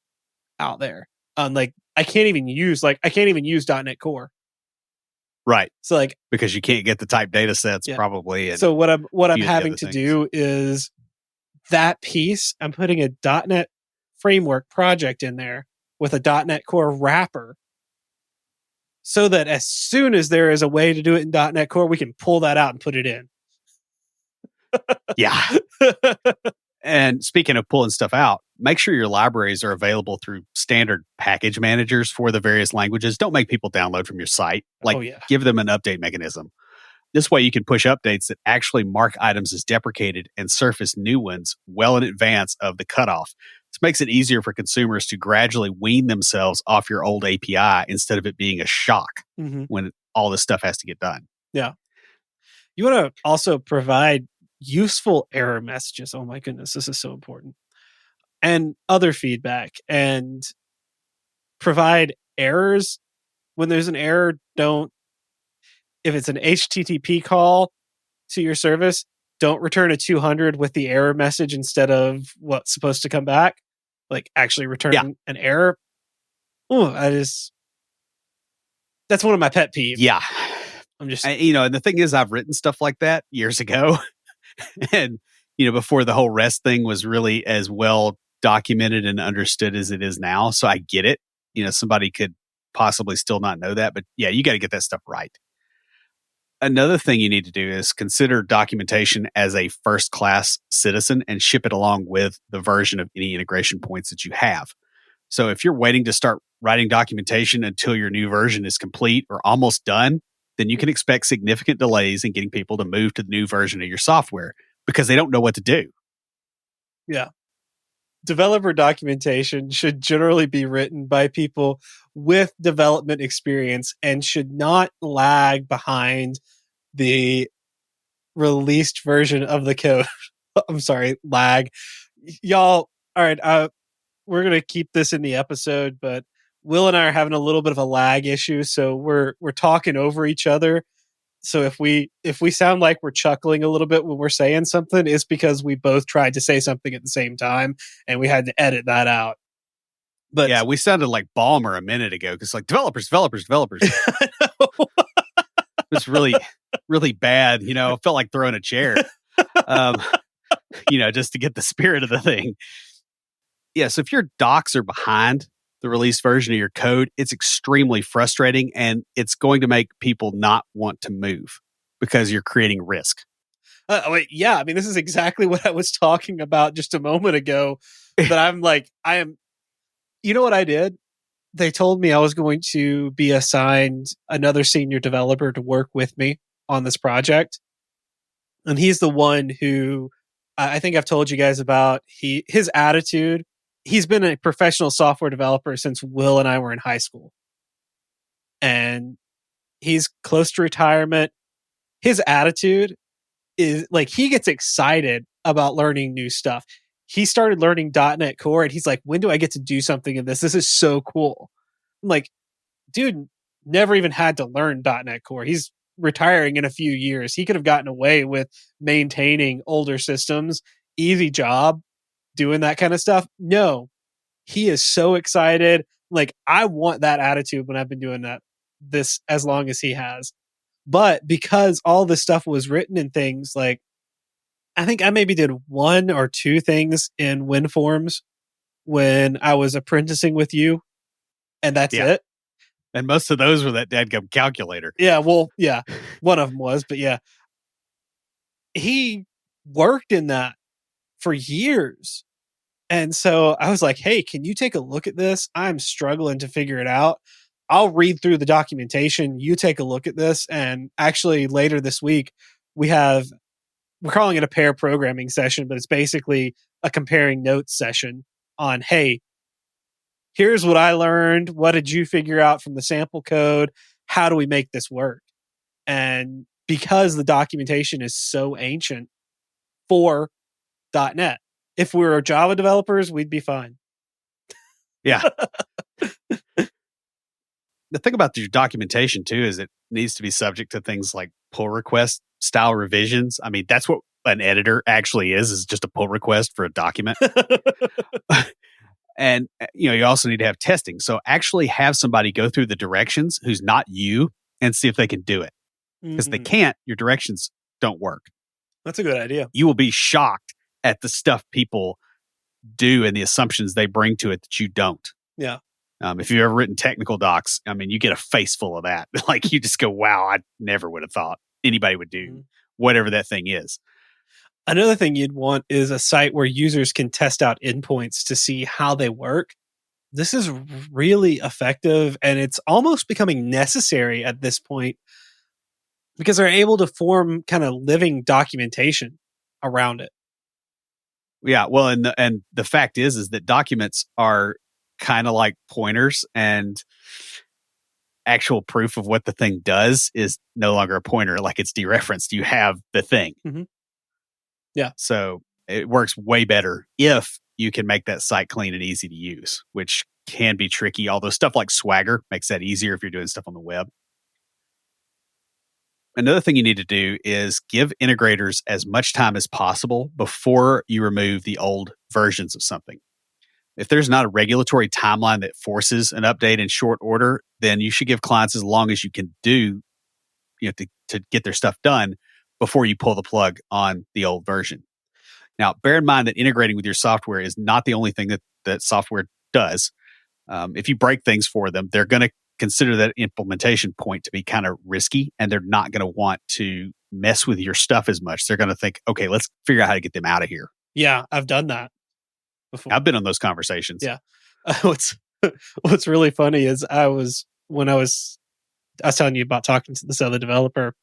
out there. Like I can't even use .NET Core. Right. So like, because you can't get the type data sets probably. And so what I'm having to do is that piece, I'm putting a .NET framework project in there with a .NET Core wrapper so that as soon as there is a way to do it in .NET Core, we can pull that out and put it in. Yeah. And speaking of pulling stuff out, make sure your libraries are available through standard package managers for the various languages. Don't make people download from your site. Give them an update mechanism. This way you can push updates that actually mark items as deprecated and surface new ones well in advance of the cutoff. This makes it easier for consumers to gradually wean themselves off your old API instead of it being a shock when all this stuff has to get done. Yeah. You want to also provide useful error messages. Oh my goodness, this is so important. And other feedback, and provide errors when there's an error. If it's an HTTP call to your service, don't return a 200 with the error message instead of what's supposed to come back. Like actually return an error. Oh, that's one of my pet peeves. Yeah. I'm just, and the thing is, I've written stuff like that years ago. And, before the whole REST thing was really as well documented and understood as it is now. So I get it. Somebody could possibly still not know that, but yeah, you got to get that stuff right. Another thing you need to do is consider documentation as a first-class citizen and ship it along with the version of any integration points that you have. So if you're waiting to start writing documentation until your new version is complete or almost done, then you can expect significant delays in getting people to move to the new version of your software because they don't know what to do. Yeah. Developer documentation should generally be written by people with development experience and should not lag behind the released version of the code. I'm sorry, lag. Y'all, all right, we're going to keep this in the episode, but Will and I are having a little bit of a lag issue, so we're talking over each other. So if we sound like we're chuckling a little bit when we're saying something, it's because we both tried to say something at the same time and we had to edit that out. But yeah, we sounded like Balmer a minute ago because like developers. It's really, really bad. I felt like throwing a chair, just to get the spirit of the thing. Yeah, so if your docs are behind the release version of your code, it's extremely frustrating and it's going to make people not want to move because you're creating risk. Yeah, I mean, this is exactly what I was talking about just a moment ago. But you know what I did? They told me I was going to be assigned another senior developer to work with me on this project. And he's the one who I think I've told you guys about. His attitude, he's been a professional software developer since Will and I were in high school. And he's close to retirement. His attitude is like, he gets excited about learning new stuff. He started learning .NET Core and he's like, when do I get to do something in this? This is so cool. I'm like, dude, never even had to learn .NET Core. He's retiring in a few years. He could have gotten away with maintaining older systems. Easy job doing that kind of stuff. No, he is so excited. Like, I want that attitude when I've been doing this as long as he has. But because all this stuff was written in things like, I think I maybe did one or two things in WinForms when I was apprenticing with you, and that's it. And most of those were that dadgum calculator. Yeah, well, yeah, one of them was, but yeah. worked in that for years. And so I was like, hey, can you take a look at this? I'm struggling to figure it out. I'll read through the documentation. You take a look at this. And actually, later this week, we're calling it a pair programming session, but it's basically a comparing notes session on, hey, here's what I learned. What did you figure out from the sample code? How do we make this work? And because the documentation is so ancient for .NET, if we were Java developers, we'd be fine. Yeah. The thing about your documentation too is it needs to be subject to things like pull request style revisions. I mean, that's what an editor actually is just a pull request for a document. And you also need to have testing. So actually have somebody go through the directions who's not you and see if they can do it. Because they can't, your directions don't work. That's a good idea. You will be shocked at the stuff people do and the assumptions they bring to it that you don't. Yeah. If you've ever written technical docs, I mean, you get a face full of that. Like you just go, wow, I never would have thought anybody would do whatever that thing is. Another thing you'd want is a site where users can test out endpoints to see how they work. This is really effective, and it's almost becoming necessary at this point because they're able to form kind of living documentation around it. Yeah, well, and the fact is that documents are kind of like pointers, and actual proof of what the thing does is no longer a pointer, like it's dereferenced. You have the thing. Mm-hmm. Yeah. So it works way better if you can make that site clean and easy to use, which can be tricky, although stuff like Swagger makes that easier if you're doing stuff on the web. Another thing you need to do is give integrators as much time as possible before you remove the old versions of something. If there's not a regulatory timeline that forces an update in short order, then you should give clients as long as you can do, to get their stuff done before you pull the plug on the old version. Now, bear in mind that integrating with your software is not the only thing that software does. If you break things for them, they're going to consider that implementation point to be kind of risky, and they're not going to want to mess with your stuff as much. They're going to think, okay, let's figure out how to get them out of here. Yeah, I've done that before. I've been on those conversations. Yeah. What's really funny is I was telling you about talking to this other developer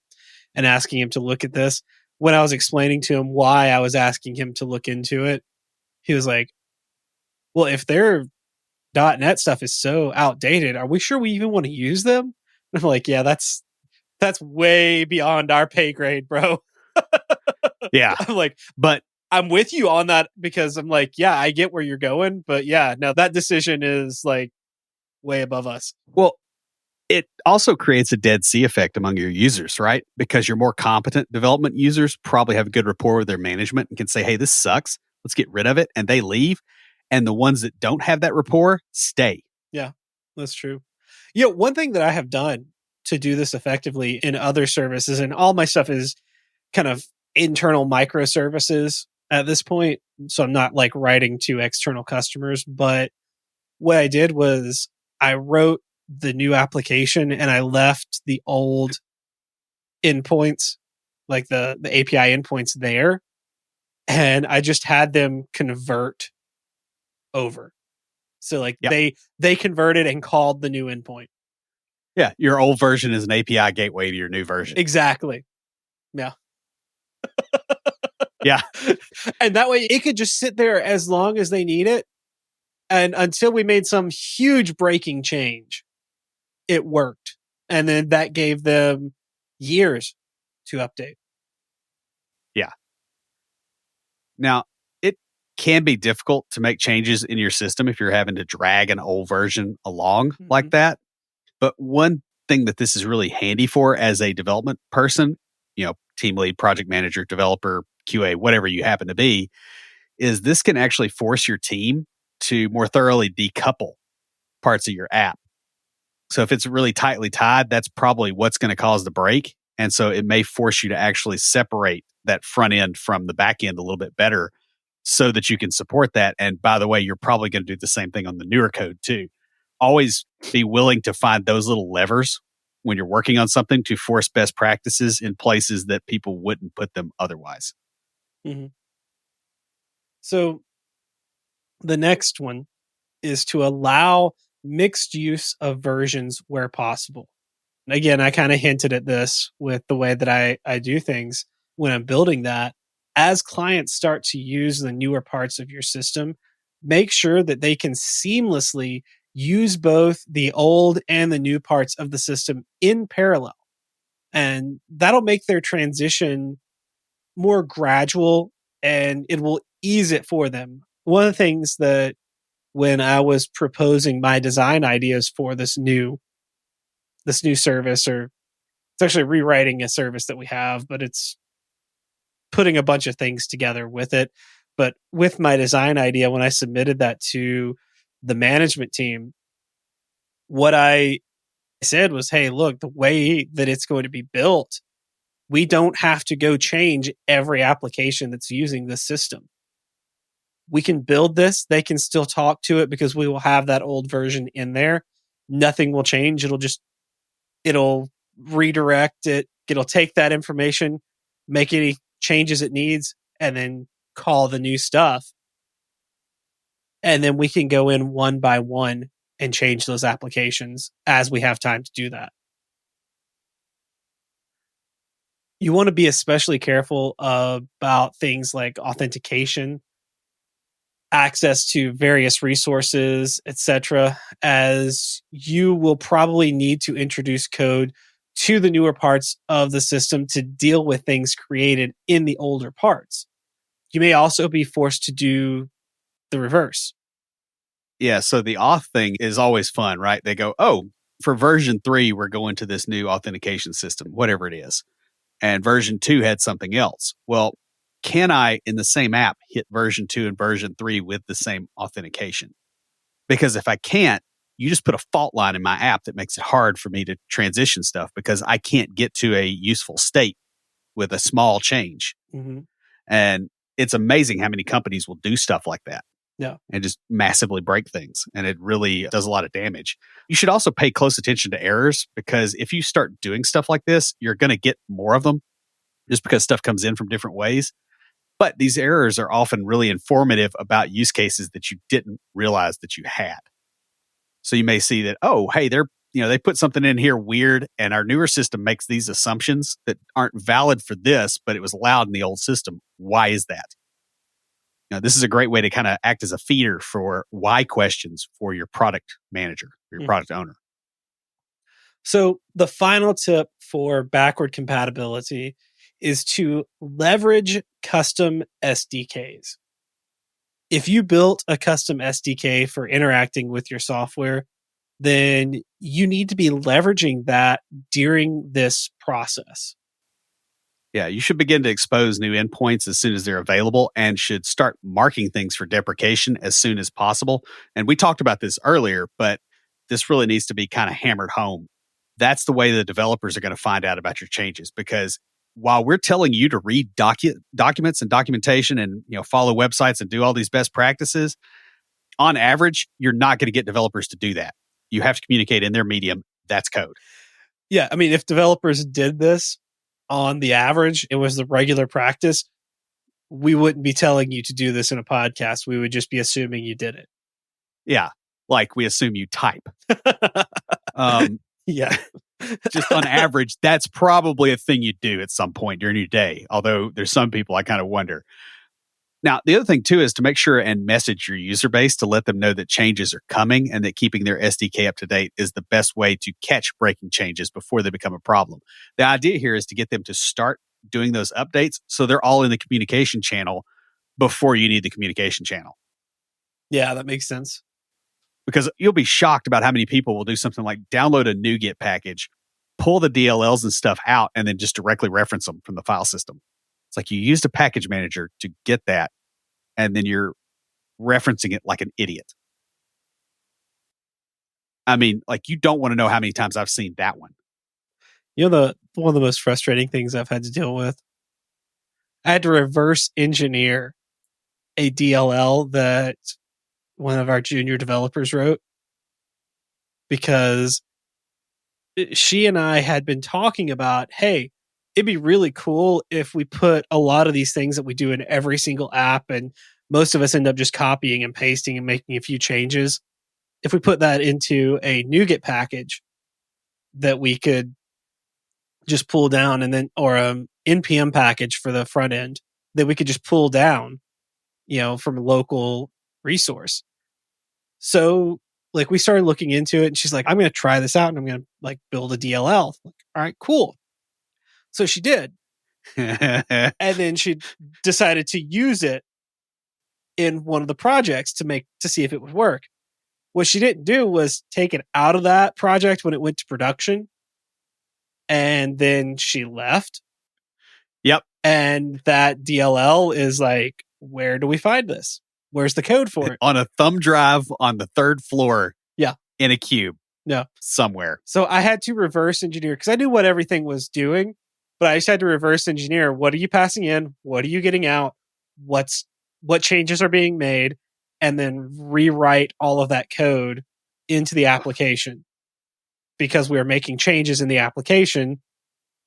and asking him to look at this. When I was explaining to him why I was asking him to look into it, he was like, well, if their .NET stuff is so outdated, are we sure we even want to use them? And I'm like, yeah, that's way beyond our pay grade, bro. Yeah. I'm like, but I'm with you on that because I'm like, yeah, I get where you're going. But yeah, no, that decision is like way above us. Well, it also creates a Dead Sea effect among your users, right? Because your more competent development users probably have a good rapport with their management and can say, hey, this sucks. Let's get rid of it. And they leave. And the ones that don't have that rapport stay. Yeah, that's true. One thing that I have done to do this effectively in other services, and all my stuff is kind of internal microservices at this point. So I'm not like writing to external customers. But what I did was I wrote the new application and I left the old endpoints, like the API endpoints there. And I just had them convert over. So like they converted and called the new endpoint. Yeah. Your old version is an API gateway to your new version. Exactly. Yeah. Yeah. And that way it could just sit there as long as they need it. And until we made some huge breaking change, it worked. And then that gave them years to update. Yeah. Now, it can be difficult to make changes in your system if you're having to drag an old version along like that. But one thing that this is really handy for as a development person, team lead, project manager, developer, QA, whatever you happen to be, is this can actually force your team to more thoroughly decouple parts of your app. So if it's really tightly tied, that's probably what's going to cause the break. And so it may force you to actually separate that front end from the back end a little bit better so that you can support that. And by the way, you're probably going to do the same thing on the newer code too. Always be willing to find those little levers when you're working on something to force best practices in places that people wouldn't put them otherwise. Mhm. So the next one is to allow mixed use of versions where possible. And again, I kind of hinted at this with the way that I do things when I'm building that. As clients start to use the newer parts of your system, make sure that they can seamlessly use both the old and the new parts of the system in parallel. And that'll make their transition more gradual and it will ease it for them. One of the things that when I was proposing my design ideas for this new service, or it's actually rewriting a service that we have, but it's putting a bunch of things together with it. But with my design idea, when I submitted that to the management team, what I said was, hey, look, the way that it's going to be built, we don't have to go change every application that's using this system. We can build this. They can still talk to it because we will have that old version in there. Nothing will change. It'll redirect it. It'll take that information, make any changes it needs, and then call the new stuff. And then we can go in one by one and change those applications as we have time to do that. You want to be especially careful about things like authentication, access to various resources, etc., as you will probably need to introduce code to the newer parts of the system to deal with things created in the older parts. You may also be forced to do the reverse. Yeah. So the auth thing is always fun, right? They go, oh, for version 3, we're going to this new authentication system, whatever it is. And version 2 had something else. Well, can I, in the same app, hit version 2 and version 3 with the same authentication? Because if I can't, you just put a fault line in my app that makes it hard for me to transition stuff because I can't get to a useful state with a small change. Mm-hmm. And it's amazing how many companies will do stuff like that. Yeah. And just massively break things. And it really does a lot of damage. You should also pay close attention to errors because if you start doing stuff like this, you're going to get more of them just because stuff comes in from different ways. But these errors are often really informative about use cases that you didn't realize that you had. So you may see that, oh, hey, they put something in here weird, and our newer system makes these assumptions that aren't valid for this, but it was allowed in the old system. Why is that? This is a great way to kind of act as a feeder for why questions for your product manager, or your product owner. So the final tip for backward compatibility is to leverage custom SDKs. If you built a custom SDK for interacting with your software, then you need to be leveraging that during this process. Yeah, you should begin to expose new endpoints as soon as they're available and should start marking things for deprecation as soon as possible. And we talked about this earlier, but this really needs to be kind of hammered home. That's the way the developers are going to find out about your changes because while we're telling you to read documents and documentation and follow websites and do all these best practices, on average, you're not going to get developers to do that. You have to communicate in their medium. That's code. Yeah, I mean, if developers did this on the average, it was the regular practice, we wouldn't be telling you to do this in a podcast. We would just be assuming you did it. Yeah, like we assume you type. Yeah. Just on average, that's probably a thing you do at some point during your day. Although there's some people I kind of wonder. Now, the other thing too is to make sure and message your user base to let them know that changes are coming and that keeping their SDK up to date is the best way to catch breaking changes before they become a problem. The idea here is to get them to start doing those updates so they're all in the communication channel before you need the communication channel. Yeah, that makes sense. Because you'll be shocked about how many people will do something like download a NuGet package, pull the DLLs and stuff out, and then just directly reference them from the file system. It's like you used a package manager to get that, and then you're referencing it like an idiot. I mean, like you don't want to know how many times I've seen that one. One of the most frustrating things I've had to deal with. I had to reverse engineer a DLL that one of our junior developers wrote because she and I had been talking about, hey, it'd be really cool if we put a lot of these things that we do in every single app, and most of us end up just copying and pasting and making a few changes. If we put that into a NuGet package that we could just pull down, and then, or npm package for the front end that we could just pull down, from a local resource. So like we started looking into it, and she's like, I'm going to try this out and I'm going to like build a DLL. Like, all right, cool. So she did. And then she decided to use it in one of the projects to see if it would work. What she didn't do was take it out of that project when it went to production. And then she left. Yep. And that DLL is like, where do we find this? Where's the code for it? On a thumb drive on the third floor. Yeah. In a cube. No. Somewhere. So I had to reverse engineer because I knew what everything was doing, but I just had to reverse engineer. What are you passing in? What are you getting out? What changes are being made? And then rewrite all of that code into the application, because we are making changes in the application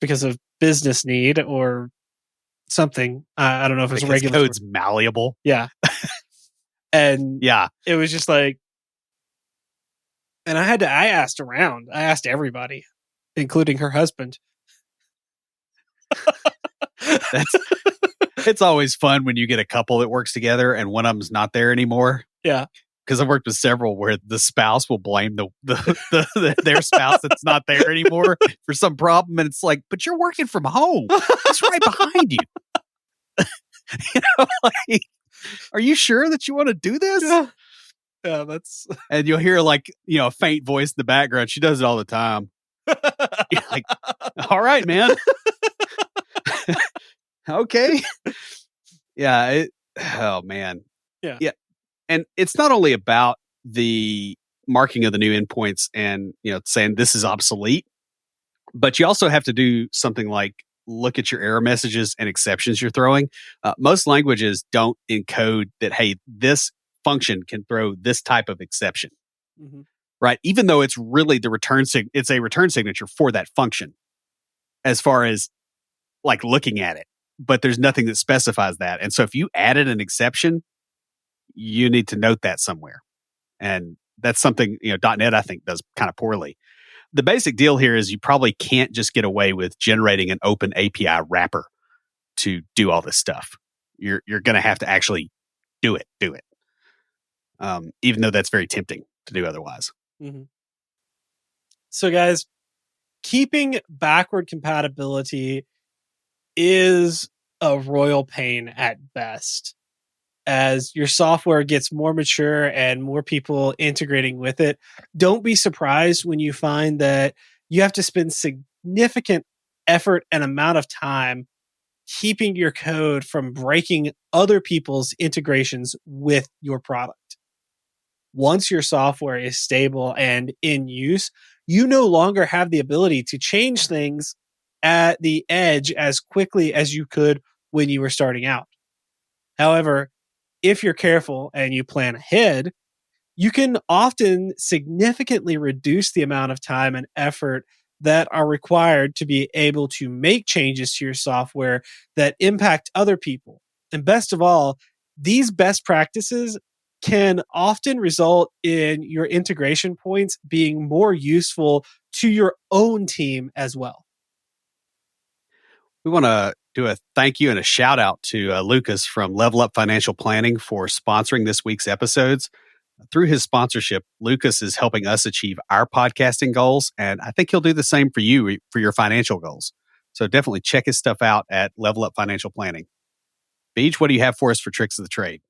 because of business need or something. I don't know if it's regular. Code's malleable. Yeah. And yeah, it was just like, and I asked around. I asked everybody, including her husband. It's always fun when you get a couple that works together and one of them's not there anymore. Yeah. Because I've worked with several where the spouse will blame their spouse that's not there anymore for some problem. And it's like, but you're working from home. It's right behind you. Like, are you sure that you want to do this? Yeah, that's... And you'll hear like, a faint voice in the background. She does it all the time. You're like, all right, man. Okay. Yeah. Oh, man. Yeah. Yeah. And it's not only about the marking of the new endpoints and, saying this is obsolete, but you also have to do something like look at your error messages and exceptions you're throwing. Most languages don't encode that, hey, this function can throw this type of exception, right? Even though it's really it's a return signature for that function as far as like looking at it, but there's nothing that specifies that. And so if you added an exception, you need to note that somewhere. And that's something, .NET, I think, does kind of poorly. The basic deal here is you probably can't just get away with generating an open API wrapper to do all this stuff. You're going to have to actually do it. Even though that's very tempting to do otherwise. Mm-hmm. So guys, keeping backward compatibility is a royal pain at best. As your software gets more mature and more people integrating with it, don't be surprised when you find that you have to spend significant effort and amount of time keeping your code from breaking other people's integrations with your product. Once your software is stable and in use, you no longer have the ability to change things at the edge as quickly as you could when you were starting out. However, if you're careful and you plan ahead, you can often significantly reduce the amount of time and effort that are required to be able to make changes to your software that impact other people. And best of all, these best practices can often result in your integration points being more useful to your own team as well. We want to do a thank you and a shout out to Lucas from Level Up Financial Planning for sponsoring this week's episodes. Through his sponsorship, Lucas is helping us achieve our podcasting goals, and I think he'll do the same for you for your financial goals. So definitely check his stuff out at Level Up Financial Planning. Beach, what do you have for us for tricks of the trade?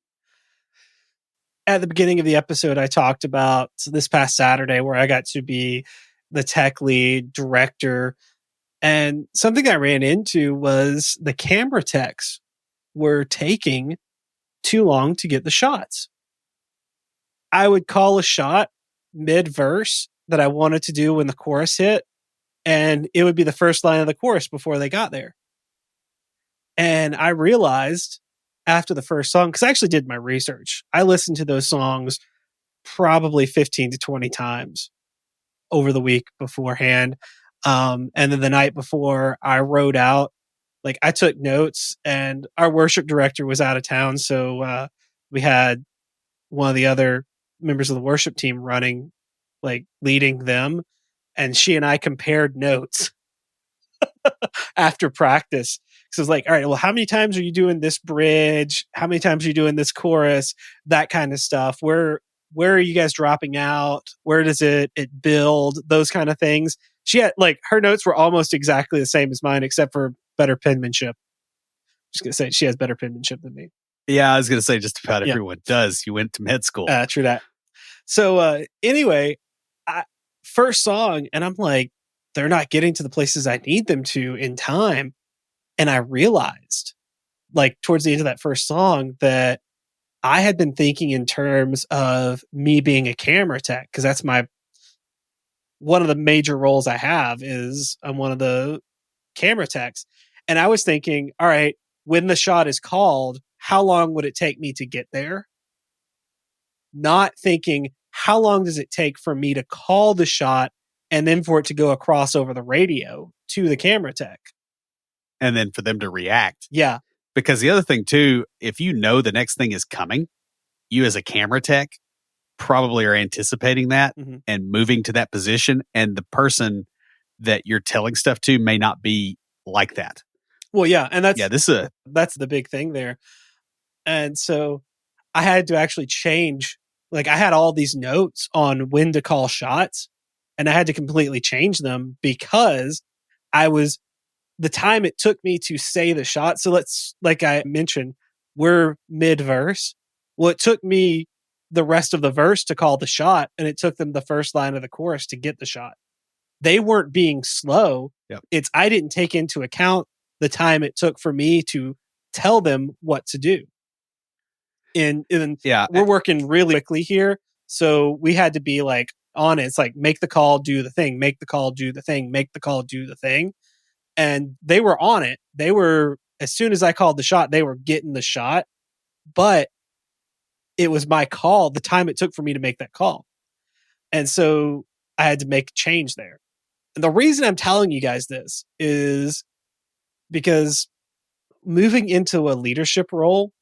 At the beginning of the episode, I talked about this past Saturday where I got to be the tech lead director. And something I ran into was the camera techs were taking too long to get the shots. I would call a shot mid-verse that I wanted to do when the chorus hit, and it would be the first line of the chorus before they got there. And I realized after the first song, because I actually did my research, I listened to those songs probably 15 to 20 times over the week beforehand. And then the night before, I wrote out, like, I took notes, and our worship director was out of town. So we had one of the other members of the worship team running, like, leading them. And she and I compared notes after practice. So it's like, all right, well, how many times are you doing this bridge? How many times are you doing this chorus? That kind of stuff. Where are you guys dropping out? Where does it build? Those kind of things. She had, like, her notes were almost exactly the same as mine, except for better penmanship. Just gonna say she has better penmanship than me. Yeah, I was going to say just about Yeah. everyone does. You went to med school. True that. So anyway, first song, and I'm like, they're not getting to the places I need them to in time. And I realized, like, towards the end of that first song, that I had been thinking in terms of me being a camera tech, because that's one of the major roles I have is I'm one of the camera techs. And I was thinking, all right, when the shot is called, how long would it take me to get there? Not thinking, how long does it take for me to call the shot and then for it to go across over the radio to the camera tech? And then for them to react. Yeah. Because the other thing too, if you know the next thing is coming, you as a camera tech probably are anticipating that and moving to that position. And the person that you're telling stuff to may not be like that. Well, yeah. And that's the big thing there. And so I had to actually change. Like, I had all these notes on when to call shots, and I had to completely change them because the time it took me to say the shot. So like I mentioned, we're mid verse. Well, it took me the rest of the verse to call the shot, and it took them the first line of the chorus to get the shot. They weren't being slow. Yep. I didn't take into account the time it took for me to tell them what to do. And we're working really quickly here. So we had to be, like, on it. It's like, make the call, do the thing, make the call, do the thing, make the call, do the thing. And they were on it. They were, as soon as I called the shot, they were getting the shot. But it was my call, the time it took for me to make that call. And so I had to make a change there. And the reason I'm telling you guys this is because moving into a leadership role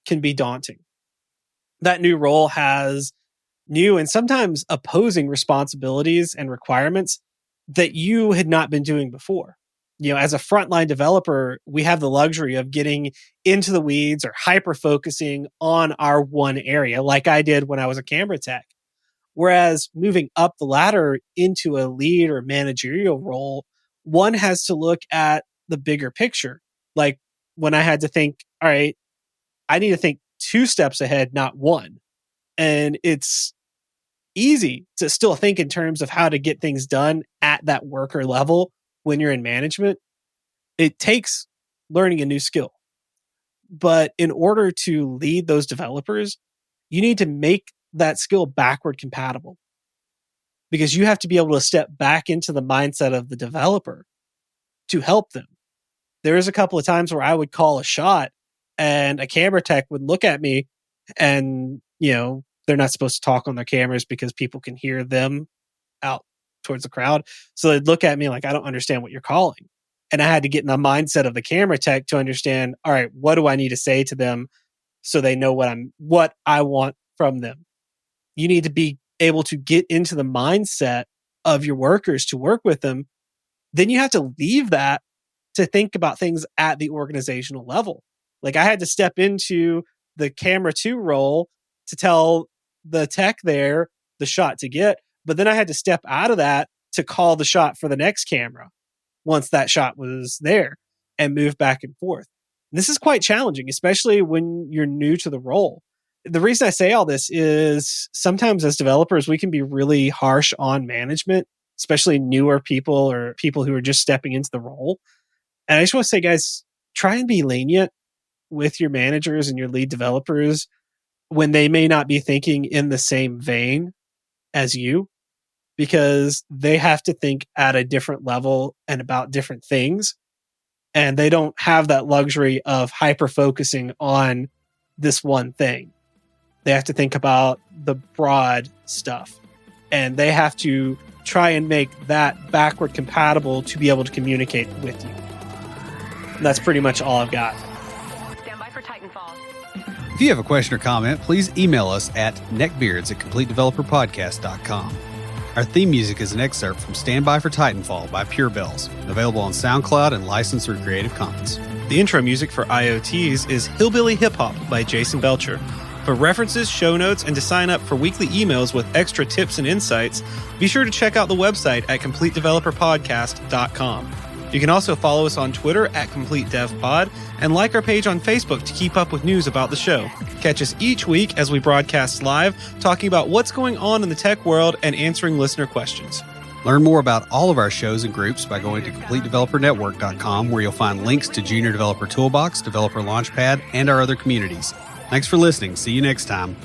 can be daunting. That new role has new and sometimes opposing responsibilities and requirements that you had not been doing before. You know, as a frontline developer, we have the luxury of getting into the weeds or hyper focusing on our one area, like I did when I was a camera tech. Whereas moving up the ladder into a lead or managerial role, one has to look at the bigger picture. Like, when I had to think, all right, I need to think 2 steps ahead, not 1. And it's easy to still think in terms of how to get things done at that worker level when you're in management. It takes learning a new skill. But in order to lead those developers, you need to make that skill backward compatible, because you have to be able to step back into the mindset of the developer to help them. There is a couple of times where I would call a shot and a camera tech would look at me, and, you know, they're not supposed to talk on their cameras because people can hear them out towards the crowd. So they'd look at me like, I don't understand what you're calling. And I had to get in the mindset of the camera tech to understand, all right, what do I need to say to them so they know what I want from them? You need to be able to get into the mindset of your workers to work with them. Then you have to leave that to think about things at the organizational level. Like, I had to step into the camera 2 role to tell the tech there the shot to get, but then I had to step out of that to call the shot for the next camera once that shot was there, and move back and forth. And this is quite challenging, especially when you're new to the role. The reason I say all this is sometimes as developers, we can be really harsh on management, especially newer people or people who are just stepping into the role. And I just want to say, guys, try and be lenient with your managers and your lead developers when they may not be thinking in the same vein as you, because they have to think at a different level and about different things. And they don't have that luxury of hyper focusing on this one thing. They have to think about the broad stuff. and they have to try and make that backward compatible to be able to communicate with you. And that's pretty much all I've got. Stand by for Titanfall. If you have a question or comment, please email us at neckbeards@completedeveloperpodcast.com. Our theme music is an excerpt from Stand By for Titanfall by Pure Bells, available on SoundCloud and licensed through Creative Commons. The intro music for IoTs is Hillbilly Hip Hop by Jason Belcher. For references, show notes, and to sign up for weekly emails with extra tips and insights, be sure to check out the website at completedeveloperpodcast.com. You can also follow us on Twitter at CompleteDevPod and like our page on Facebook to keep up with news about the show. Catch us each week as we broadcast live, talking about what's going on in the tech world and answering listener questions. Learn more about all of our shows and groups by going to CompleteDeveloperNetwork.com, where you'll find links to Junior Developer Toolbox, Developer Launchpad, and our other communities. Thanks for listening. See you next time.